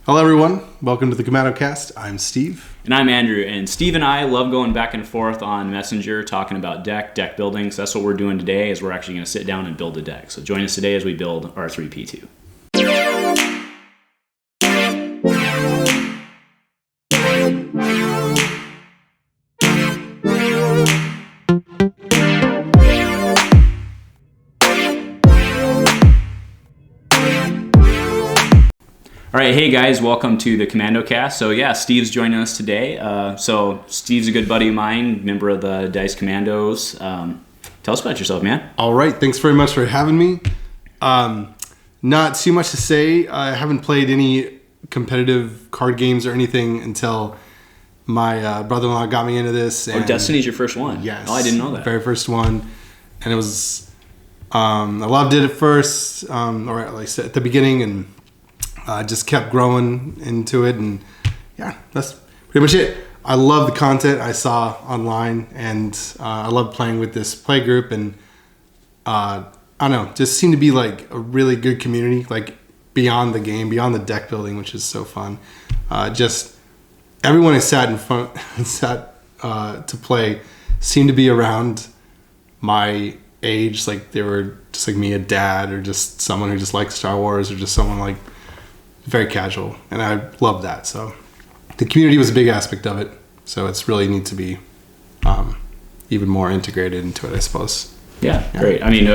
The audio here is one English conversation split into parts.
Hello everyone, welcome to the Commando cast. I'm Steve. And I'm Andrew, and Steve and I love going back and forth on Messenger talking about deck building. So that's what we're doing today, is we're actually going to sit down and build a deck. So join us today as we build R3-P2. All right, hey guys, welcome to the Commando cast. So yeah, Steve's joining us today. So Steve's a good buddy of mine, member of the Dice Commandos. Tell us about yourself, man. All right, thanks very much for having me. Not too much to say. I haven't played any competitive card games or anything until my brother-in-law got me into this. And Destiny's your first one? Yes. Oh, I didn't know that. Very first one. And it was, I loved it at first, or at least at the beginning, and just kept growing into it, and yeah, that's pretty much it. I love the content I saw online, and I love playing with this play group, and I don't know, just seemed to be like a really good community, like beyond the game, beyond the deck building, which is so fun. Just everyone who sat in front, to play, seemed to be around my age, like they were just like me, a dad, or just someone who just likes Star Wars, or just someone like very casual, and I love that. So the community was a big aspect of it, so it's really neat to be even more integrated into it, I suppose. Yeah. Great. I mean,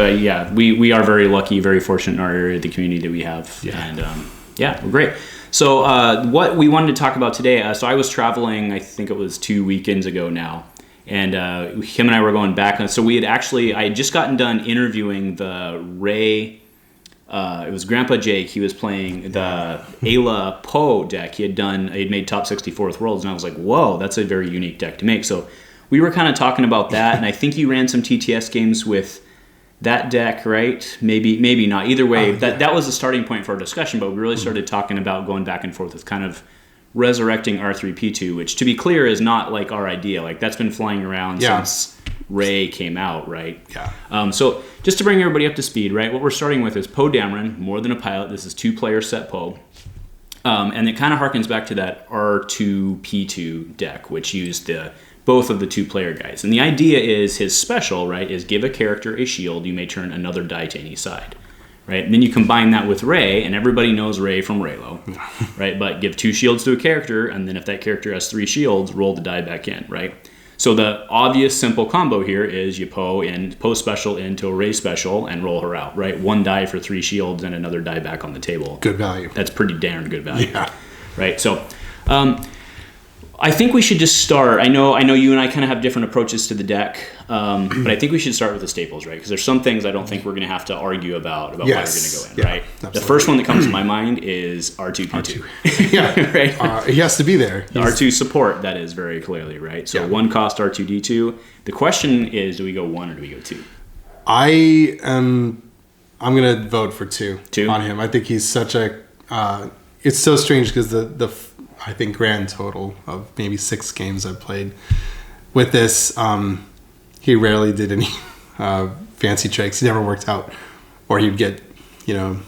we are very lucky, very fortunate in our area, the community that we have. Yeah. And we're great. So what we wanted to talk about today, so I was traveling, I think it was 2 weekends ago now, and him and I were going back, and so I had just gotten done interviewing the Ray. It was Grandpa Jake. He was playing the Ayla Poe deck. He had made top 64th Worlds, and I was like, whoa, that's a very unique deck to make. So we were kind of talking about that, and I think you ran some TTS games with that deck, right? Maybe not. Either way, that was the starting point for our discussion, but we really started talking about going back and forth with kind of resurrecting R3-P2, which, to be clear, is not like our idea. Like, that's been flying around since Ray came out, right? Yeah. So just to bring everybody up to speed, right? What we're starting with is Poe Dameron, More Than a Pilot. This is 2-player set Poe. And it kind of harkens back to that R2-P2 deck, which used both of the 2-player guys. And the idea is his special, right, is give a character a shield. You may turn another die to any side, right? And then you combine that with Ray, and everybody knows Ray from Raylo, right? But give 2 shields to a character, and then if that character has 3 shields, roll the die back in, right? So the obvious simple combo here is you Poe special into a Ray special and roll her out, right? 1 die for 3 shields and another die back on the table. Good value. That's pretty darn good value. Yeah. Right. So I think we should just start. I know you and I kind of have different approaches to the deck, but I think we should start with the staples, right? Because there's some things I don't think we're going to have to argue about what we're going to go in, right? Absolutely. The first one that comes to my mind is R2-P2. Yeah. Right? He has to be there. The R2 support, that is, very clearly, right? So 1 cost R2-D2. The question is, do we go 1 or do we go 2? I'm going to vote for 2 on him. I think he's such a... it's so strange because the I think grand total of maybe 6 games I've played with this, he rarely did any fancy tricks. He never worked out, or he'd get,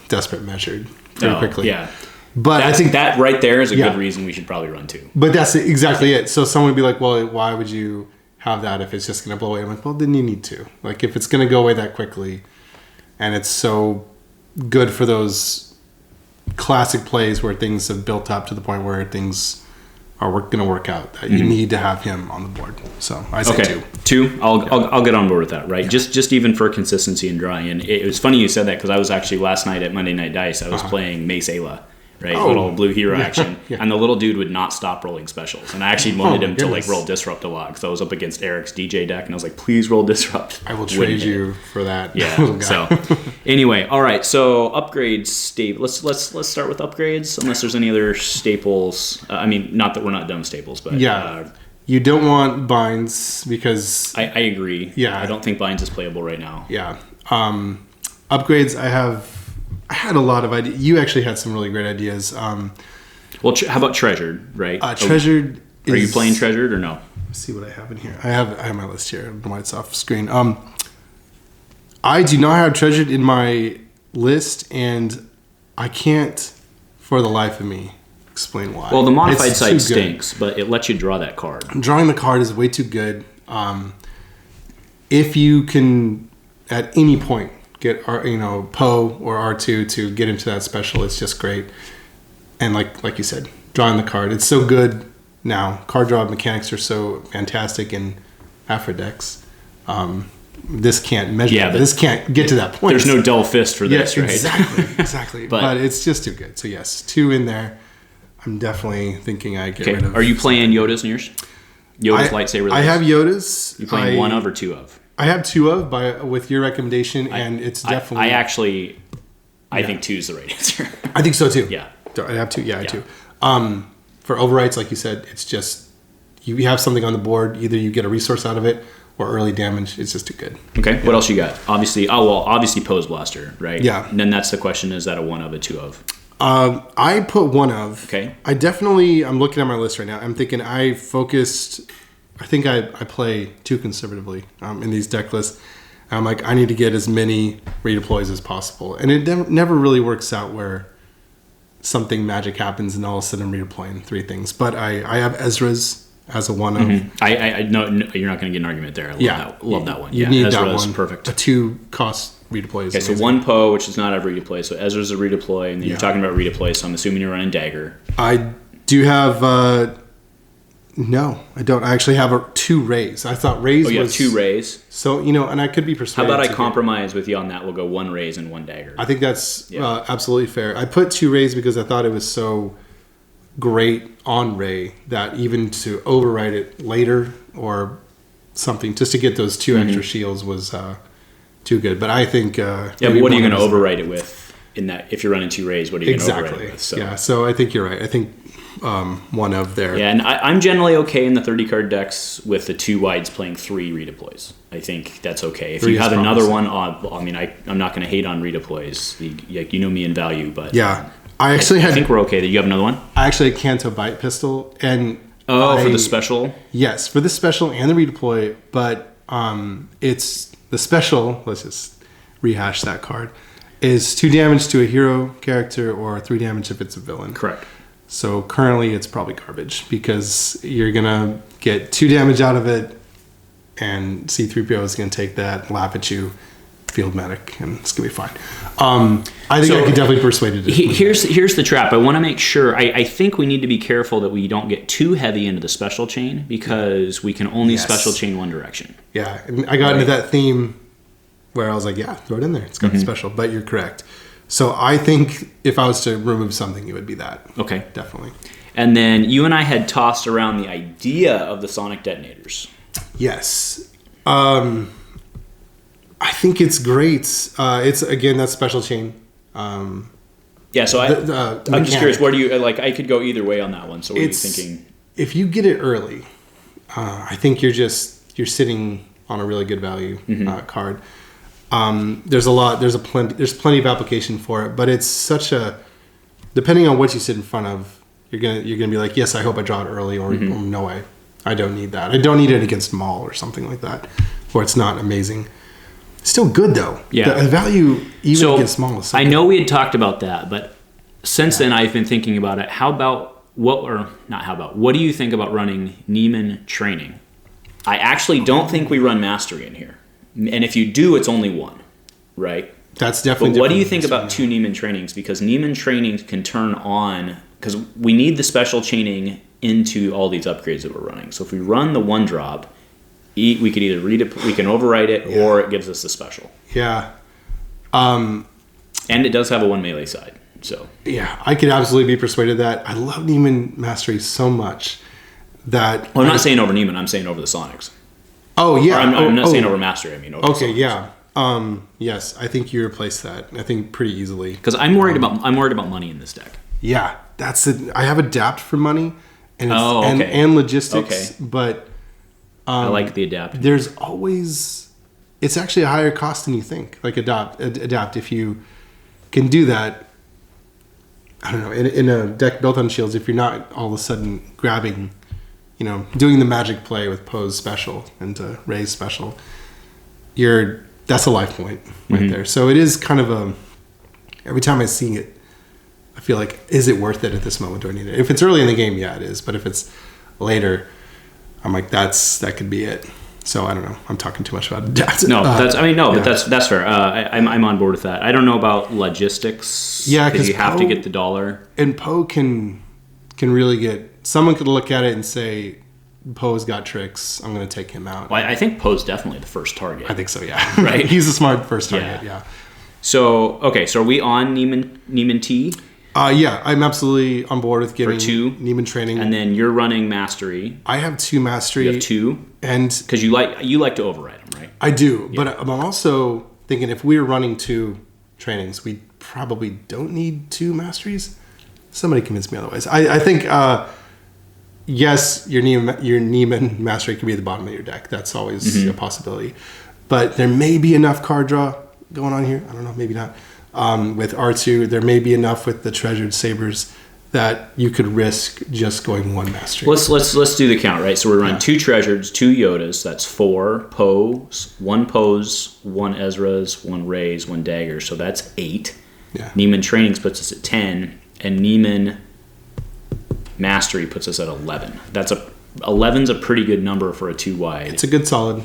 desperate measured pretty quickly. Yeah, but I think that right there is a good reason we should probably run 2. But that's exactly it. So someone would be like, "Well, why would you have that if it's just going to blow away?" I'm like, "Well, then you need to. Like, if it's going to go away that quickly, and it's so good for those classic plays where things have built up to the point where things are going to work out, that you need to have him on the board." So I say 2. I'll get on board with that, right? Yeah. Just even for consistency and drawing. And it was funny you said that, because I was actually last night at Monday Night Dice, I was playing Mace Ayla, right? Little blue hero action. Yeah. And the little dude would not stop rolling specials. And I actually wanted him to roll Disrupt a lot, because I was up against Eric's DJ deck, and I was like, please roll Disrupt. I will trade you for that. Yeah. So anyway, all right. So upgrades, let's start with upgrades, unless there's any other staples. Not that we're not done staples, but you don't want binds, because I agree. Yeah. I don't think binds is playable right now. Yeah. Upgrades, I had a lot of ideas. You actually had some really great ideas. Well, how about Treasured, right? Treasured. Are you playing Treasured or no? Let's see what I have in here. I have my list here. I don't know why it's off screen. I do not have Treasured in my list, and I can't, for the life of me, explain why. Well, the modified It's side too good. stinks, but it lets you draw that card. Drawing the card is way too good. If you can, at any point, get Poe or R2 to get into that special, it's just great. And like you said, drawing the card, it's so good now. Card draw mechanics are so fantastic in Afro decks. This can't measure. Yeah, but this can't get to that point. There's no dull fist for this, right? Exactly. but it's just too good. So yes, 2 in there. I'm definitely thinking I get rid of. Are you playing Yoda's in yours? Yoda's lightsaber. I have Yoda's. You playing 1 of or 2 of? I have 2 of with your recommendation, and it's definitely. I think 2 is the right answer. I think so too. Yeah, I have 2. Yeah, I have 2. For overwrites, like you said, it's just you have something on the board. Either you get a resource out of it, or early damage. It's just too good. Okay. Yeah. What else you got? Obviously, Pose Blaster, right? Yeah. And then that's the question: is that a 1 of, a 2 of? I put 1 of. Okay. I'm looking at my list right now. I'm thinking I think I play too conservatively in these deck lists. I'm like, I need to get as many redeploys as possible. And it never really works out where something magic happens and all of a sudden I'm redeploying 3 things. But I have Ezra's as a 1 of. I no, you're not going to get an argument there. I love that one. You need Ezra's that one. perfect. A 2 cost redeploy is amazing. So 1 Poe, which is not a redeploy. So Ezra's a redeploy, and then you're talking about redeploy. So I'm assuming you're running Dagger. I do have. No, I don't. I actually have 2 Rays. I thought Rays was... Oh, you have 2 Rays? So, and I could be persuaded. How about I compromise with you on that? We'll go 1 Rays and 1 Dagger. I think that's absolutely fair. I put 2 Rays because I thought it was so great on Ray that even to overwrite it later or something, just to get those 2 extra shields was too good. But I think... but what are you going to overwrite it with? In that, if you're running 2 Rays, what are you going to overwrite it with? So. Yeah, so I think you're right. I think 1 of there. Yeah, and I'm generally okay in the 30 card decks with the 2 wides playing 3 redeploys. I think that's okay. If you have another one, I'm not going to hate on redeploys. You know me in value, but yeah, I think we're okay. That you have another one. I actually had Canto Bite Pistol and for the special. Yes, for the special and the redeploy, but it's the special. Let's just rehash that card. Is 2 damage to a hero character or 3 damage if it's a villain. Correct. So currently it's probably garbage because you're going to get 2 damage out of it and C-3PO is going to take that, laugh at you, field medic, and it's going to be fine. I think I could definitely persuade it. Here's the trap. I want to make sure. I think we need to be careful that we don't get too heavy into the special chain because we can only special chain one direction. Yeah, and I got into that theme where I was like, yeah, throw it in there. It's got the special, but you're correct. So I think if I was to remove something, it would be that. Okay. Definitely. And then you and I had tossed around the idea of the sonic detonators. Yes. I think it's great. It's, again, that special chain. Yeah, so I'm just curious, where do you, I could go either way on that one. So what are you thinking? If you get it early, I think you're sitting on a really good value card. There's plenty of application for it, but it's such a, depending on what you sit in front of, you're gonna be like, yes, I hope I draw it early, or no way, I don't need that. I don't need it against Maul or something like that, where it's not amazing. Still good though. Yeah, the value even against Maul is so I good. know we had talked about that, but since then I've been thinking about it. What do you think about running Neiman training? I actually don't think we run mastery in here. And if you do, it's only 1, right? That's definitely. But what do you think about 2 Neiman trainings? Because Neiman trainings can turn on, because we need the special chaining into all these upgrades that we're running. So if we run the 1 drop, we could either we can overwrite it, or it gives us the special. Yeah. And it does have a 1 melee side. So yeah, I could absolutely be persuaded that. I love Neiman mastery so much that. Well, I'm not saying over Neiman. I'm saying over the Sonics. Oh yeah, I'm not saying over mastery. I mean over. Okay, yeah. Yes, I think you replace that. I think pretty easily. Because I'm worried about money in this deck. Yeah, that's it. I have adapt for money, and and logistics. Okay. But I like the adapt. There's always, it's actually a higher cost than you think. Like adapt if you can do that. I don't know, in a deck built on shields, if you're not all of a sudden grabbing, doing the magic play with Poe's special and Ray's special, that's a life point right there. So it is kind of every time I see it, I feel like, is it worth it at this moment? Do I need it? If it's early in the game, yeah, it is. But if it's later, I'm like, that could be it. So I don't know. I'm talking too much about adapt. No, but that's fair. I'm on board with that. I don't know about logistics. Yeah, because you have to get the dollar. And Poe can really get. Someone could look at it and say, Poe's got tricks. I'm going to take him out. Well, I think Poe's definitely the first target. I think so. Yeah. Right. He's a smart first target. Yeah. So are we on Neiman T? Yeah, I'm absolutely on board with getting for 2 Neiman training. And then you're running Mastery. I have 2 Mastery. You have 2? And because you like to override them, right? I do, but I'm also thinking if we're running 2 trainings, we probably don't need 2 Masteries. Somebody convince me otherwise. I think, yes, your Neiman Mastery could be at the bottom of your deck. That's always a possibility. But there may be enough card draw going on here. I don't know, maybe not. With R2, there may be enough with the Treasured Sabers that you could risk just going 1 Mastery. Let's do the count, right? So we're running 2 Treasures, 2 Yodas. That's 4 Poes, 1 Poes, 1 Ezras, 1 Rays, 1 Daggers. So that's 8. Yeah. Neiman Trainings puts us at 10, and Neiman Mastery puts us at 11. 11's a pretty good number for a 2 wide. It's a good solid.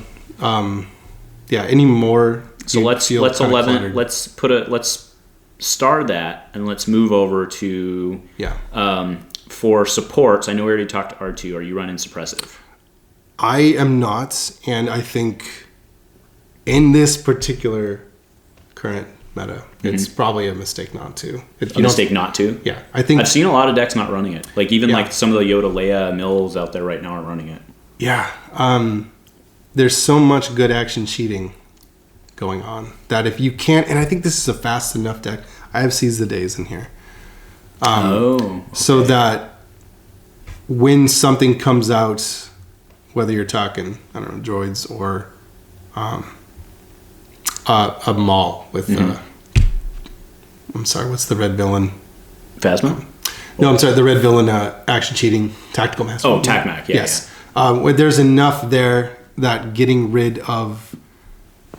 Any more. So let's 11. Let's star that, and let's move over to for supports. I know we already talked to R2. Are you running suppressive? I am not, and I think in this particular current meta, it's probably a mistake not to. Not to? Yeah, I think I've seen a lot of decks not running it. Like even like some of the Yoda Leia mills out there right now are running it. Yeah, there's so much good action cheating going on that if you can't, and I think this is a fast enough deck. I have Seize the Days in here, so that when something comes out, whether you're talking droids or a Maul with I'm sorry, what's the red villain? Phasma? No, I'm sorry, the red villain action cheating tactical master. Oh, TacMac, yes. When there's enough there that getting rid of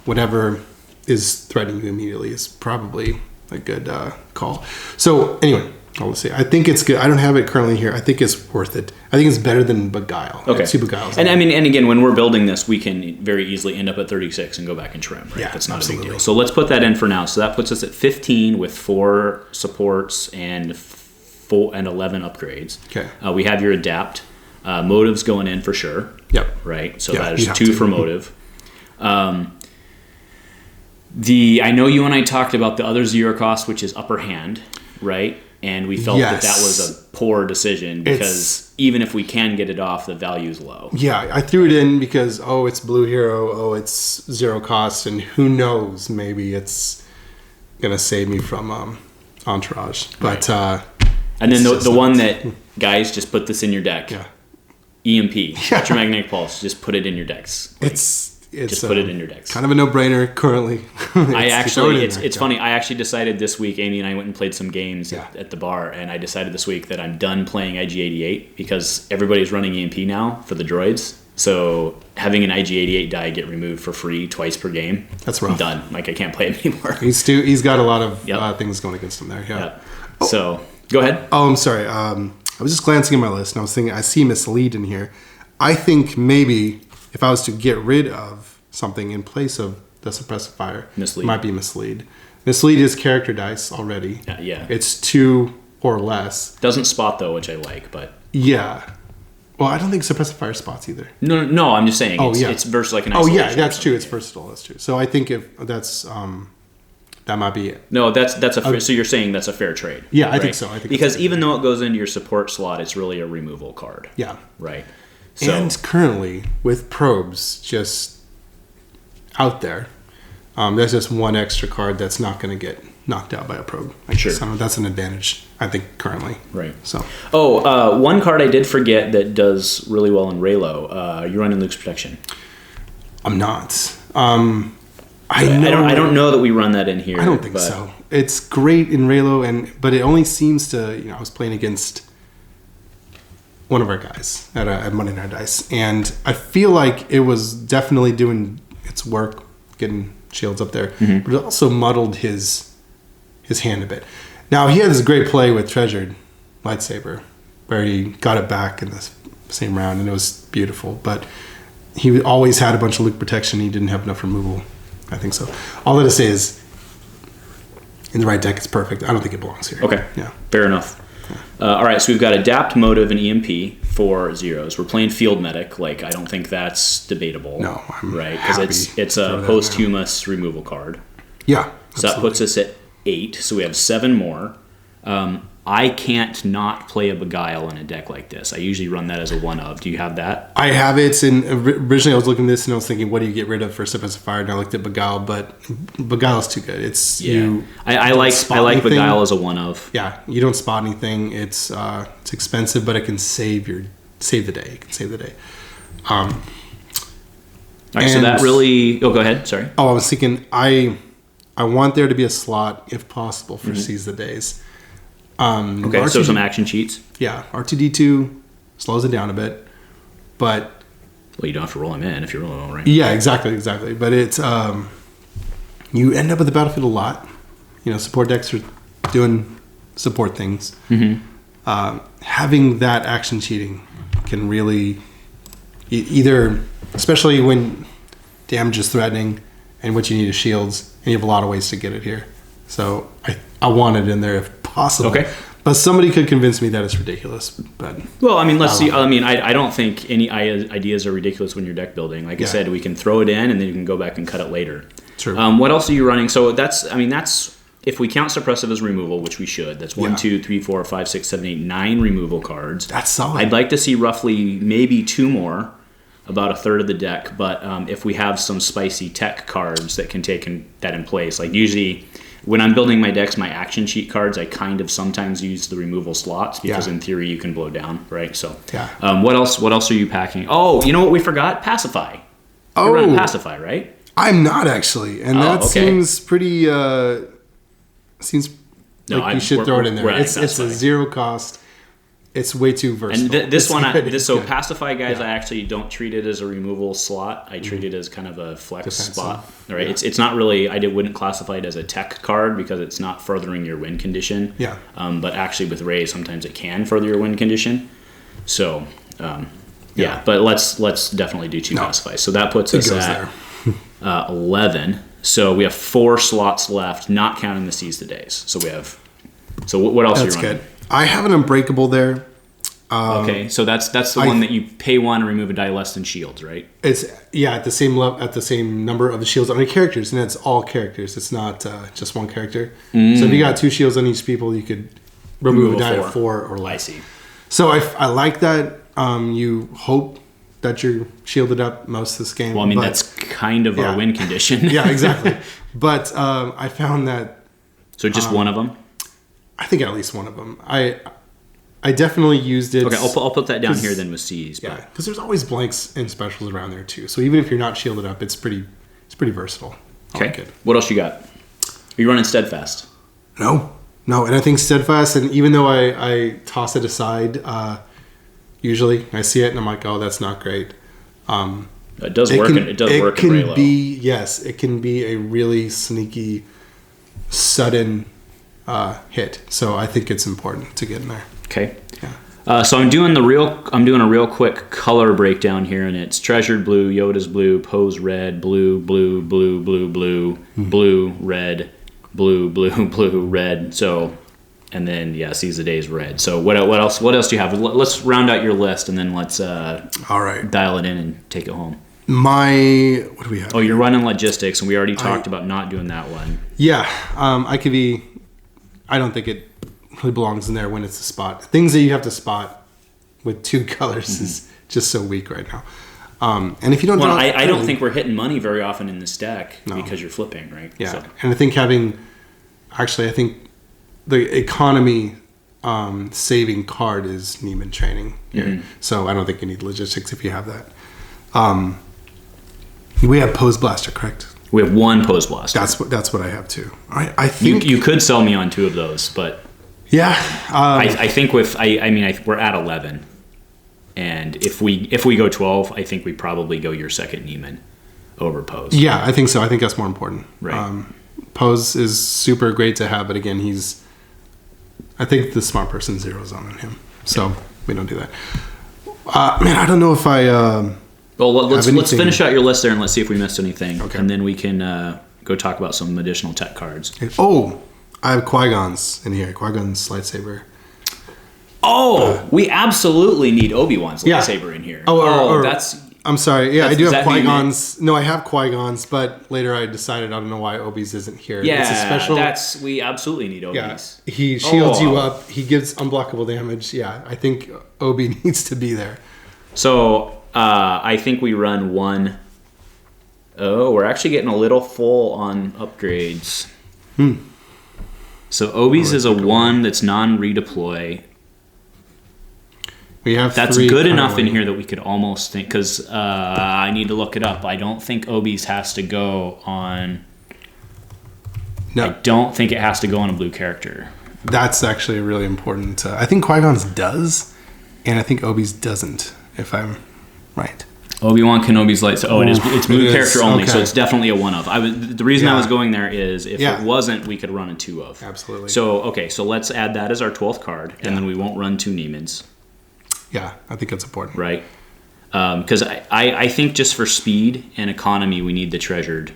whatever is threatening you immediately is probably a good call. So anyway, I'll say I think it's good. I don't have it currently here. I think it's worth it. I think it's better than Beguile. Okay. 2 Beguiles. And I mean, and again, when we're building this, we can very easily end up at 36 and go back and trim. Right? Yeah, that's not absolutely. a big deal. So let's put that in for now. So that puts us at 15 with 4 supports and 11 upgrades. Okay. We have your adapt. Motive's going in for sure. Yep. Right. So that is 2 for motive. I know you and I talked about the other 0 cost, which is upper hand, right? And we felt that was a poor decision because even if we can get it off, the value is low. Yeah, I threw it in because, it's Blue Hero, it's 0 cost, and who knows, maybe it's going to save me from Entourage. But and then the one that, guys, just put this in your deck. Yeah. EMP, Electromagnetic Pulse, just put it in your decks. It's just put it in your decks. Kind of a no-brainer currently. It's funny. I actually decided this week, Amy and I went and played some games at the bar, and I decided this week that I'm done playing IG-88 because everybody's running EMP now for the droids. So having an IG-88 die get removed for free twice per game, that's rough. I'm done. Like I can't play it anymore. He's got a lot of things going against him there. Yeah. Yep. So go ahead. Oh, I'm sorry. I was just glancing at my list, and I was thinking I see Mislead in here. I think maybe if I was to get rid of something in place of the Suppressive Fire, Mislead. It might be Mislead. Mislead is character dice already. Yeah. It's 2 or less. Doesn't spot though, which I like, but yeah. Well, I don't think Suppressive Fire spots either. No. I'm just saying. It's versus like an. Yeah, that's true. It's versatile. That's true. So I think if that's that might be it. No, that's a. So you're saying that's a fair trade? Yeah, I right? think so. Because even though it goes into your support slot, it's really a removal card. Yeah. Right. So, and currently, with probes just out there, there's just 1 extra card that's not going to get knocked out by a probe. Sure. So that's an advantage, I think, currently. Right. So. One card I did forget that does really well in Raylo. You're running Luke's Protection. I'm not. I don't know that we run that in here. I don't think so. It's great in Raylo, but it only seems to. I was playing against one of our guys at Monday Night Dice, and I feel like it was definitely doing its work, getting shields up there, but it also muddled his hand a bit. Now, he had this great play with Treasured Lightsaber, where he got it back in the same round, and it was beautiful. But he always had a bunch of Luke protection. He didn't have enough removal. I think so. All that to say is, in the right deck, it's perfect. I don't think it belongs here. Okay. Yeah. Fair enough. All right, so we've got Adapt, Motive, and EMP for zeros. We're playing Field Medic. Like, I don't think that's debatable. No, I'm right, because it's a posthumous removal card. Yeah. So that puts us at 8. So we have 7 more. I can't not play a Beguile in a deck like this. I usually run that as a one of. Do you have that? I have it. And originally I was looking at this and I was thinking, what do you get rid of for Sip as a Fire? And I looked at Beguile, but Beguile's too good. It's I like Beguile as a one of. Yeah, you don't spot anything. It's expensive, but it can save the day. It can save the day. All right, so that really. Oh, go ahead. Sorry. Oh, I was thinking I want there to be a slot, if possible, for Seize the Days. Okay, so some action cheats. Yeah, R2-D2 slows it down a bit, but well, you don't have to roll them in if you're rolling them right. Yeah, exactly. But it's you end up at the battlefield a lot. You know, support decks are doing support things. Having that action cheating can really either, especially when damage is threatening and what you need is shields, and you have a lot of ways to get it here. So I want it in there if possible. Okay. But somebody could convince me that it's ridiculous. But well, I mean, let's see. I mean, I don't think any ideas are ridiculous when you're deck building. Like I said, we can throw it in and then you can go back and cut it later. True. What else are you running? So that's if we count suppressive as removal, which we should. That's 1, 2, 3, 4, 5, 6, 7, 8, 9 removal cards. That's solid. I'd like to see roughly maybe 2 more, about a third of the deck. But if we have some spicy tech cards that can take that in place, like usually. When I'm building my decks, my action sheet cards, I kind of sometimes use the removal slots because in theory you can blow down, right? So, what else are you packing? Oh, you know what we forgot? Pacify. You're running Pacify, right? I'm not actually, and that seems pretty. Seems like you should throw it in there. It's a 0 cost. It's way too versatile. And this one, Pacify, guys, I actually don't treat it as a removal slot. I treat it as kind of a flex spot. All right, it's not really. Wouldn't classify it as a tech card because it's not furthering your win condition. Yeah. But actually, with Ray, sometimes it can further your win condition. So, But let's definitely do 2 Pacify. So that puts us at 11. So we have 4 slots left, not counting the Seize the Days. So we have. So what else are you running? That's good. I have an Unbreakable there. Okay, so that's the one that you pay 1 and remove a die less than shields, right? It's at the same level, at the same number of the shields on the characters, and it's all characters. It's not just one character. So if you got 2 shields on each people, you could remove a die of 4 or less. I see. So I like that. You hope that you're shielded up most of this game. Well, I mean that's kind of our win condition. Yeah, exactly. But I found that. So just one of them. I think at least one of them. I definitely used it. Okay, I'll put that down here then with C's. Yeah, because there's always blanks and specials around there too. So even if you're not shielded up, it's pretty versatile. Okay. What else you got? Are you running Steadfast? No, and I think Steadfast. And even though I toss it aside, usually I see it and I'm like, oh, that's not great. It does work. It does work in Raylo. It can be a really sneaky, sudden hit. So I think it's important to get in there. Okay. Yeah. So I'm doing a real quick color breakdown here, and it's Treasured blue, Yoda's blue, Poe's red, blue, blue, blue, blue, blue, blue, red, blue, blue, blue, red. So, and then Seize the Days red. So what else do you have? Let's round out your list, and then let's all right, dial it in and take it home. What do we have? Oh, you're running logistics, and we already talked about not doing that one. Yeah, I don't think it really belongs in there when it's a spot. Things that you have to spot with 2 colors is just so weak right now. And if you don't, I don't think we're hitting money very often in this deck because you're flipping, right? Yeah, so. And I think I think the economy saving card is Neiman Training here. So I don't think you need logistics if you have that. We have Pose Blaster, correct? We have 1 Pose Blaster. That's what I have too. I think you could sell me on 2 of those, but yeah, I think we're at 11, and if we go 12, I think we probably go your second Neiman over Pose. Yeah, I think so. I think that's more important. Right. Pose is super great to have, but again, he's I think the smart person zeroes on him. So we don't do that. Man, I don't know if I... well, let's finish out your list there and let's see if we missed anything. Okay. And then we can go talk about some additional tech cards. Oh, I have Qui-Gon's in here. Qui-Gon's lightsaber. Oh, we absolutely need Obi-Wan's lightsaber in here. Or that's... I'm sorry. Yeah, I do have Qui-Gon's. No, I have Qui-Gon's, but later I decided I don't know why Obi's isn't here. Yeah, it's a special. We absolutely need Obi's. Yeah, he shields you up. He gives unblockable damage. Yeah, I think Obi needs to be there. So I think we run one. Oh, we're actually getting a little full on upgrades. So Obi's is a 1 that's non-redeploy. We have that's good enough in here that we could almost think, because I need to look it up. I don't think Obi's has to go on. No, I don't think it has to go on a blue character. That's actually really important. I think Qui-Gon's does, and I think Obi's doesn't. If I'm right. Obi-Wan Kenobi's lights. Oh, it's blue character only, okay. So it's definitely a 1 of. The reason I was going there is if it wasn't, we could run a 2 of. Absolutely. So so let's add that as our 12th card, and then we won't run 2 Neimans. Yeah, I think that's important. Right. Because I think just for speed and economy, we need the treasured.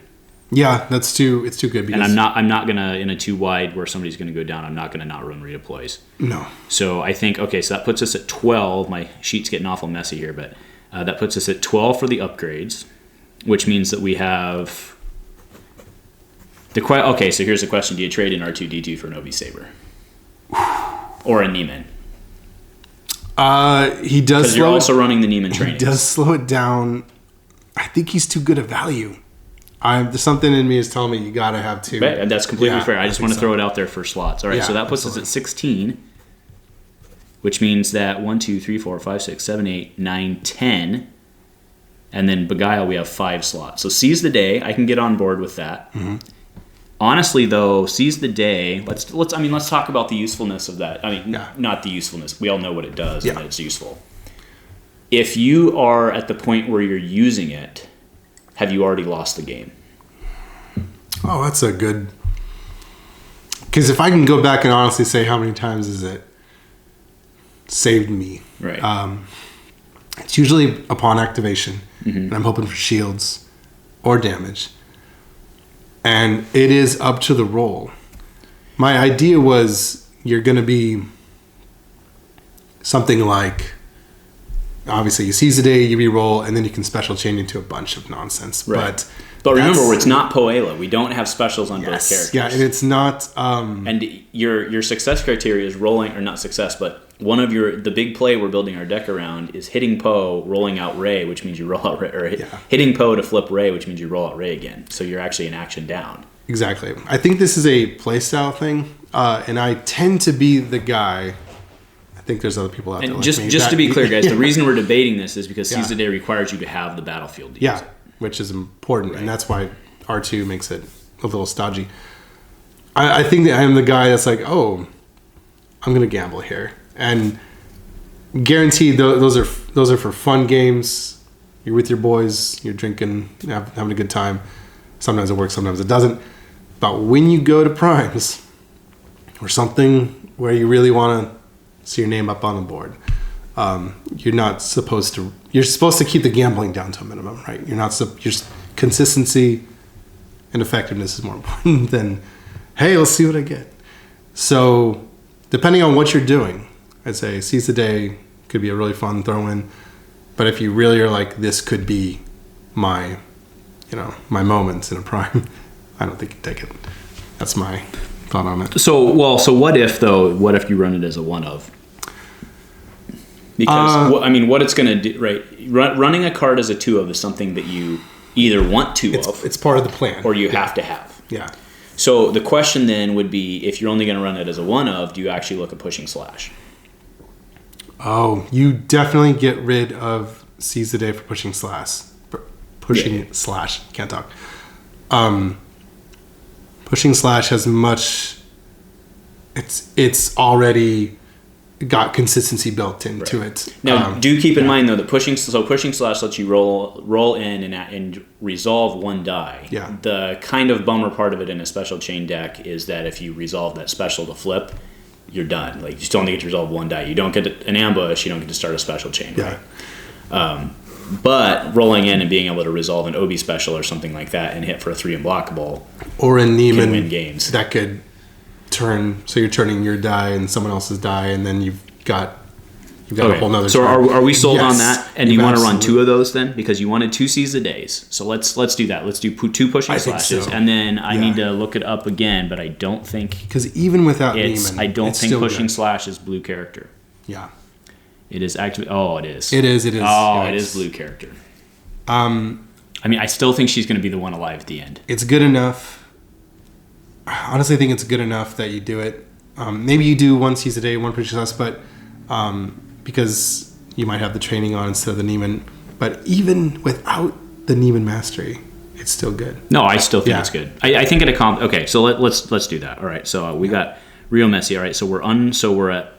Yeah, it's too good. Because and I'm not gonna, in a 2 wide where somebody's gonna go down, I'm not gonna not run redeploys. No. So I think so that puts us at 12. My sheet's getting awful messy here, but that puts us at 12 for the upgrades, which means that we have okay. So here's the question: do you trade in R2-D2 for an Obi Saber or a Neiman? He does. Because you're also running the Neiman training. He does slow it down. I think he's too good a value. There's something in me is telling me you gotta have 2. Right, and that's completely fair. I just want to throw it out there for slots. All right, so that puts us at 16, which means that 1, 2, 3, 4, 5, 6, 7, 8, 9, 10, and then Beguile we have 5 slots. So Seize the Day, I can get on board with that. Mm-hmm. Honestly, though, Seize the Day. Let's talk about the usefulness of that. Not the usefulness. We all know what it does and that it's useful. If you are at the point where you're using it, have you already lost the game? Oh, that's a good. Because if I can go back and honestly say how many times has it saved me, right? It's usually upon activation, and I'm hoping for shields or damage. And it is up to the roll. My idea was you're going to be something like, obviously you seize the day, you re-roll, and then you can special chain into a bunch of nonsense. Right. But remember, it's not Poela. We don't have specials on both characters. Yeah, and it's not... and your success criteria is rolling, or not success, but one of the big play we're building our deck around is hitting Poe, rolling out Rey, which means you roll out Rey, or hitting Poe to flip Rey, which means you roll out Rey again. So you're actually an action down. Exactly. I think this is a playstyle thing, and I tend to be the guy... I think there's other people out there. And just to be clear, guys, the reason we're debating this is because Seize the Day requires you to have the battlefield to use it. Which is important, and that's why R2 makes it a little stodgy. I think that I am the guy that's like, oh, I'm going to gamble here, and guaranteed those are for fun games. You're with your boys, you're drinking, having a good time. Sometimes it works, sometimes it doesn't. But when you go to primes or something where you really want to see your name up on the board, you're supposed to keep the gambling down to a minimum, right? Your consistency and effectiveness is more important than, hey, let's see what I get. So depending on what you're doing, I'd say Seize the Day could be a really fun throw-in. But if you really are like, this could be my moments in a prime, I don't think you'd take it. That's my thought on it. So what if you run it as a 1 of? Because what it's going to do, right? Running a card as a 2 of is something that you either want 2 of. It's part of the plan, or you have to have. Yeah. So the question then would be, if you're only going to run it as a 1 of, do you actually look at Pushing Slash? Oh, you definitely get rid of Seize the Day for Pushing Slash. Slash. Can't talk. Pushing Slash has much. It's already got consistency built into it. Now, do keep in mind though that Pushing Slash lets you roll in and resolve 1 die. Yeah. The kind of bummer part of it in a special chain deck is that if you resolve that special to flip, you're done. Like, you still only get to resolve one die. You don't get an ambush. You don't get to start a special chain. Yeah. Right? But rolling in and being able to resolve an OB special or something like that and hit for a 3 unblockable, or in Neiman, can win games. That could turn. So you're turning your die and someone else's die, and then you've got a whole nother. So are we sold on Yes. that? And you want to run 2 of those then, because you wanted 2 Seize the Days. So let's do that. Let's do 2 pushing slashes, so. and then I need to look it up again, but I don't think because even without Neiman, I don't it's think still pushing good. slash is blue character. Yeah, It is actually. Oh, it is. it is. Oh, Yeah, it is blue character. I mean, I still think she's going to be the one alive at the end. It's good enough. Honestly, I think it's good enough that you do it. Maybe you do 1 Seize a day, 1 pushing slash, but because you might have the training on instead of the Neiman. But even without the Neiman mastery, it's still good. No, I still think it's good. I think it okay, so let's do that. All right, so we got Rio Messi. All right, so we're at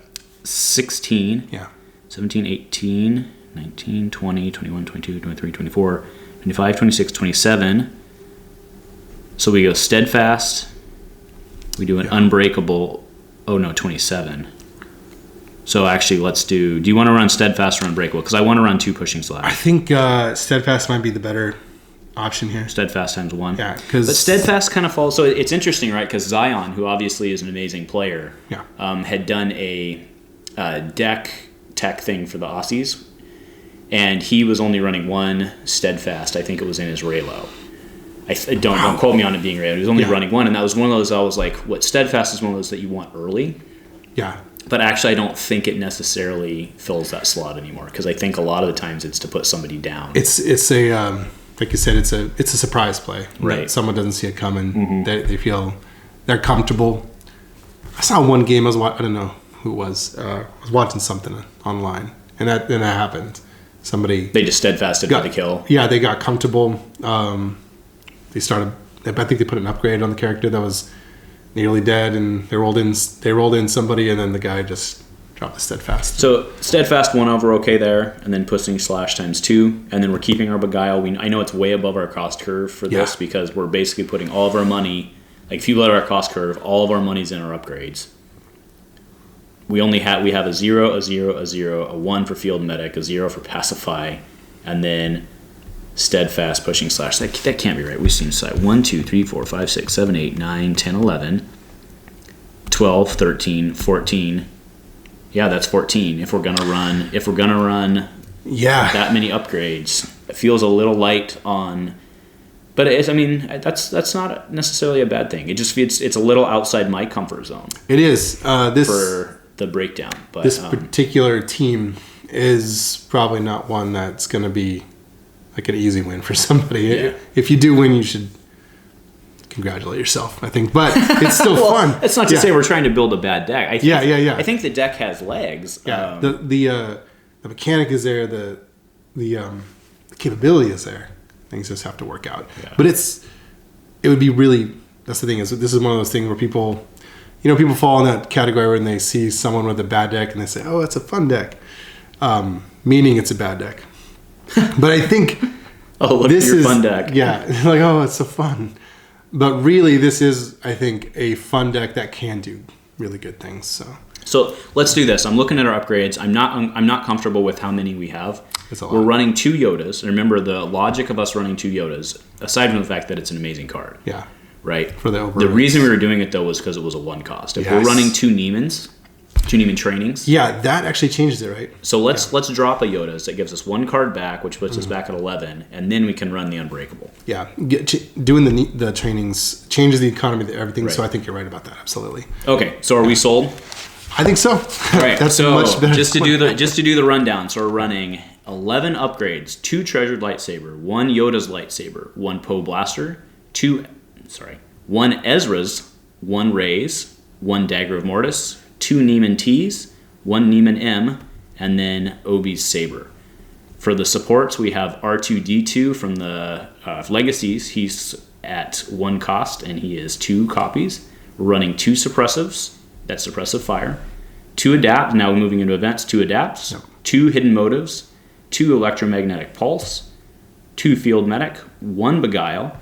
16. Yeah. 17, 18, 19, 20, 21, 22, 23, 24, 25, 26, 27. So we go Steadfast. We do an Unbreakable. Oh no, 27. So actually, let's do you want to run Steadfast or Unbreakable? Because I want to run 2 pushing slash. I think Steadfast might be the better option here. Steadfast times 1. Yeah, but Steadfast kind of falls. So it's interesting, right? Because Zion, who obviously is an amazing player, had done a deck tech thing for the Aussies, and he was only running 1 Steadfast. I think it was in his Raylo. Don't quote me on it being Raylo. He was only running 1, and that was one of those. I was like, what Steadfast is one of those that you want early. Yeah. But actually, I don't think it necessarily fills that slot anymore, because I think a lot of the times it's to put somebody down. It's a like you said, it's a surprise play. Right. Someone doesn't see it coming. Mm-hmm. They feel they're comfortable. I saw one game. I don't know who it was. I was watching something online, and that happened. They just steadfasted for the kill. Yeah, they got comfortable. They started. I think they put an upgrade on the character that was nearly dead, and they rolled in somebody, and then the guy just dropped the steadfast. So steadfast 1 over okay there, and then pushing slash times 2, and then we're keeping our beguile. I know it's way above our cost curve for this because we're basically putting all of our money. Like if you look at our cost curve, all of our money's in our upgrades. We have a 0, a 0, a 0, a 1 for field medic, a 0 for pacify, and then steadfast pushing slash. That can't be right. We've seen side 1, 2, 3, 4, 5, 6, 7, 8, 9, 10, 11, 12, 13, 14. Yeah, that's 14. If we're gonna run that many upgrades, it feels a little light on. But that's not necessarily a bad thing. It just it's a little outside my comfort zone. It is for the breakdown. But this particular team is probably not one that's going to be like an easy win for somebody. Yeah. If you do win, you should congratulate yourself, I think. But it's still fun. It's not to say we're trying to build a bad deck. I think the deck has legs. Yeah. The mechanic is there. The capability is there. Things just have to work out. Yeah. But it would be really. That's the thing is this is one of those things where people fall in that category when they see someone with a bad deck and they say, "Oh, it's a fun deck," meaning it's a bad deck. But I think this is fun deck. Yeah, like it's so fun. But really, this is I think a fun deck that can do really good things. So let's do this. I'm looking at our upgrades. I'm not comfortable with how many we have. We're running 2 Yodas. And remember the logic of us running 2 Yodas, aside from the fact that it's an amazing card. Yeah. Right? For the reason we were doing it, though, was because it was a 1 cost. If we're running 2 Neimans, 2 Neiman trainings. Yeah, that actually changes it, right? So let's drop a Yodas. That gives us 1 card back, which puts us back at 11, and then we can run the Unbreakable. Yeah. Doing the trainings changes the economy of everything, so I think you're right about that, absolutely. Okay, so are we sold? I think so. All right, that's so much better. Just to do the rundown, so we're running 11 upgrades, 2 Treasured Lightsaber, 1 Yoda's Lightsaber, 1 Poe Blaster, 1 Ezra's, 1 Rey's, 1 Dagger of Mortis, 2 Neiman T's, 1 Neiman M, and then Obi's Saber. For the supports, we have R2-D2 from the Legacies. He's at 1 cost, and he is 2 copies. We're running 2 Suppressives. That's Suppressive Fire. 2 Adapt. Now we're moving into events. 2 Adapts. Yep. 2 Hidden Motives. 2 Electromagnetic Pulse. 2 Field Medic. 1 Beguile.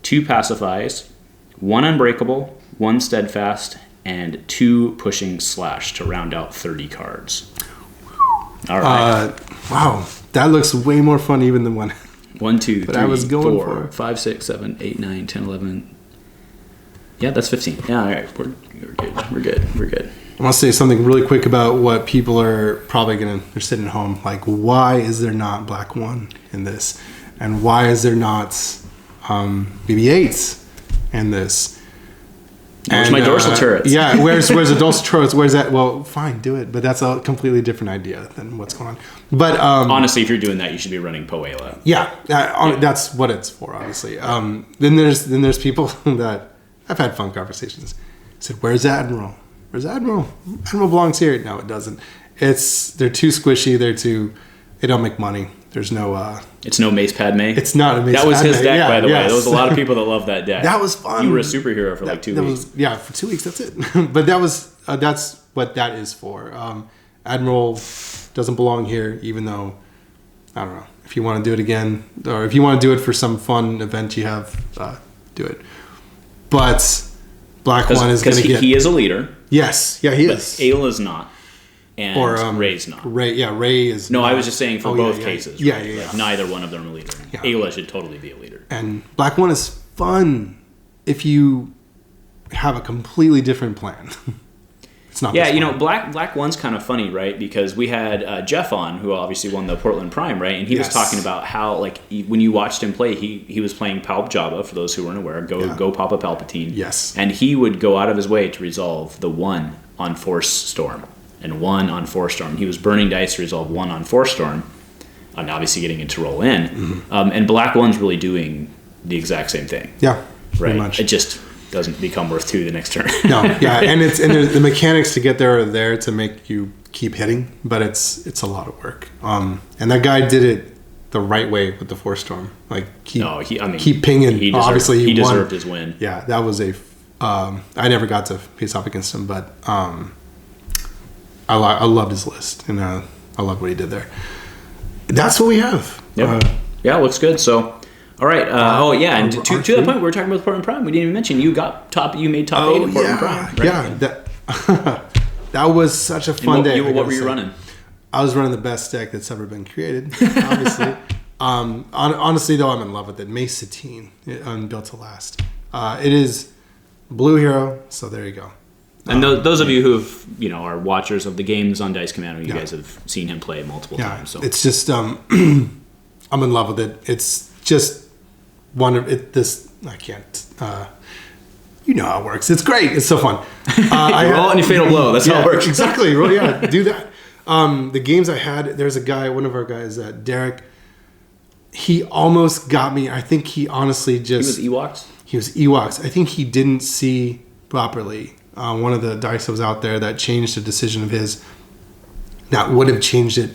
2 Pacifies. 1 Unbreakable. 1 Steadfast. and 2 pushing slash to round out 30 cards. All right. Wow, that looks way more fun even than one. 1, 2, But 3, I was going 4, for 5, 6, 7, 8, 9, 10, 11. Yeah, that's 15. Yeah, all right. We're good. I want to say something really quick about what people are probably they're sitting at home. Like, why is there not Black 1 in this? And why is there not BB-8s in this? Where's my dorsal turrets? Yeah, where's the dorsal turrets? Where's that? Well, fine, do it. But that's a completely different idea than what's going on. But honestly, if you're doing that, you should be running Poela. Yeah, that's what it's for, obviously. Then there's people that I've had fun conversations. I said, "Where's Admiral? Where's Admiral? Admiral belongs here." No, it doesn't. They're too squishy. They don't make money. There's no. It's no Mace Padme. It's not a Mace Padme. That was his deck, by the way. Yes. There was a lot of people that loved that deck. That was fun. You were a superhero for 2 weeks. For 2 weeks. That's it. But that's what that is for. Admiral doesn't belong here, even though I don't know if you want to do it again or if you want to do it for some fun event you have, do it. But Black 1 is going to get. He is a leader. Yes, yeah, he is. Ayla's not. And Ray's not. Ray is. No, not. I was just saying for both cases. Yeah, right? yeah. Like, neither one of them are a leader. Yeah. Ayla should totally be a leader. And Black 1 is fun if you have a completely different plan. It's not. Yeah, Black 1's kind of funny, right? Because we had Jeff on, who obviously won the Portland Prime, right? And he was talking about how, like, when you watched him play, he was playing Palp Jabba, for those who weren't aware. Go Papa Palpatine. Yes. And he would go out of his way to resolve the 1 on Force Storm and 1 on Force Storm. He was burning dice to resolve 1 on Force Storm, and obviously getting it to roll in. Mm-hmm. And Black 1's really doing the exact same thing. Yeah, right. Much. It just doesn't become worth 2 the next turn. No, yeah, and the mechanics to get there are there to make you keep hitting, but it's a lot of work. And that guy did it the right way with the Force Storm. Like keep pinging. He deserved his win. Yeah, that was I never got to face off against him, but I loved his list, and I loved what he did there. That's what we have. Yep. Yeah, looks good. So, all right. And to that point, we were talking about the Portland Prime. We didn't even mention you made top 8 in Portland Prime. Right? Yeah, that was such a fun day. What were you running? I was running the best deck that's ever been created, obviously. Honestly, though, I'm in love with it. Mace Satine, Built to Last. It is Blue Hero, so there you go. And those of you who are watchers of the games on Dice Commando, you guys have seen him play multiple times. So it's just I'm in love with it. It's just one of it. I can't. You know how it works. It's great. It's so fun. Roll and you fatal blow. That's how it works. Exactly. Do that. The games I had. There's a guy. One of our guys, Derek. He almost got me. I think he honestly just. He was Ewoks. He was Ewoks. I think he didn't see properly. One of the dice that was out there that changed a decision of his that would have changed it.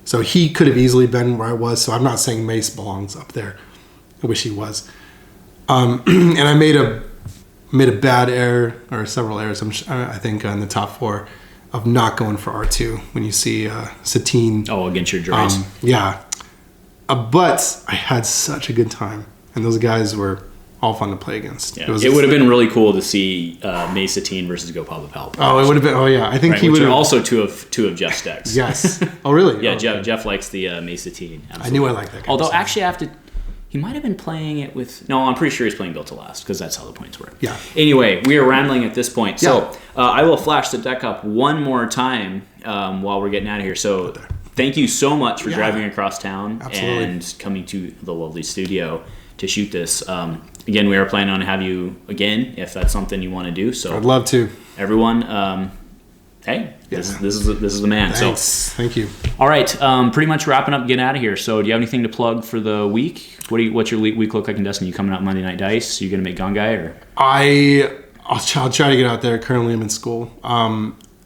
So he could have easily been where I was. So I'm not saying Mace belongs up there. I wish he was. And I made a bad error, or several errors, I think, in the top 4 of not going for R2 when you see Satine. Oh, against your droids. Yeah. But I had such a good time. And those guys were all fun to play against. Yeah. It would have been really cool to see Mace Satine versus Go Papa Palp. Oh, it would have been. Oh, yeah. I think he would have. Also two of Jeff's decks. Yes. Oh, really? Yeah, oh, Jeff likes the Mace Satine. I knew I liked that guy. Although, actually, I have to. He might have been playing it with. No, I'm pretty sure he's playing Built to Last because that's how the points work. Yeah. Anyway, we are rambling at this point. So I will flash the deck up one more time while we're getting out of here. So thank you so much for driving across town and coming to the lovely studio to shoot this. Again, we are planning on have you again if that's something you want to do. So I'd love to. Everyone, hey, this is the man. Thanks. So Thank you. All right, pretty much wrapping up, getting out of here. So do you have anything to plug for the week? What's your week look like in Destiny? You coming out Monday Night Dice? Are you gonna make Gongai or? I'll try to get out there. Currently, I'm in school,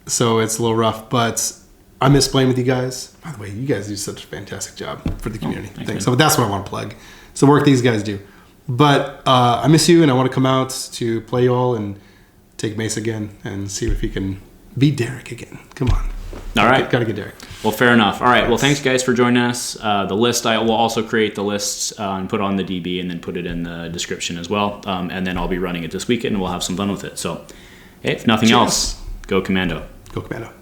so it's a little rough. But I miss playing with you guys. By the way, you guys do such a fantastic job for the community. Thanks. So that's what I want to plug. It's the work these guys do. But I miss you, and I want to come out to play you all and take Mace again and see if he can beat Derek again. Come on. All right. Gotta get Derek. Well, fair enough. All right. Well, thanks, guys, for joining us. The list, I will also create the lists and put on the DB and then put it in the description as well. And then I'll be running it this weekend, and we'll have some fun with it. So Hey, if nothing Cheers. else, go Commando. Go Commando.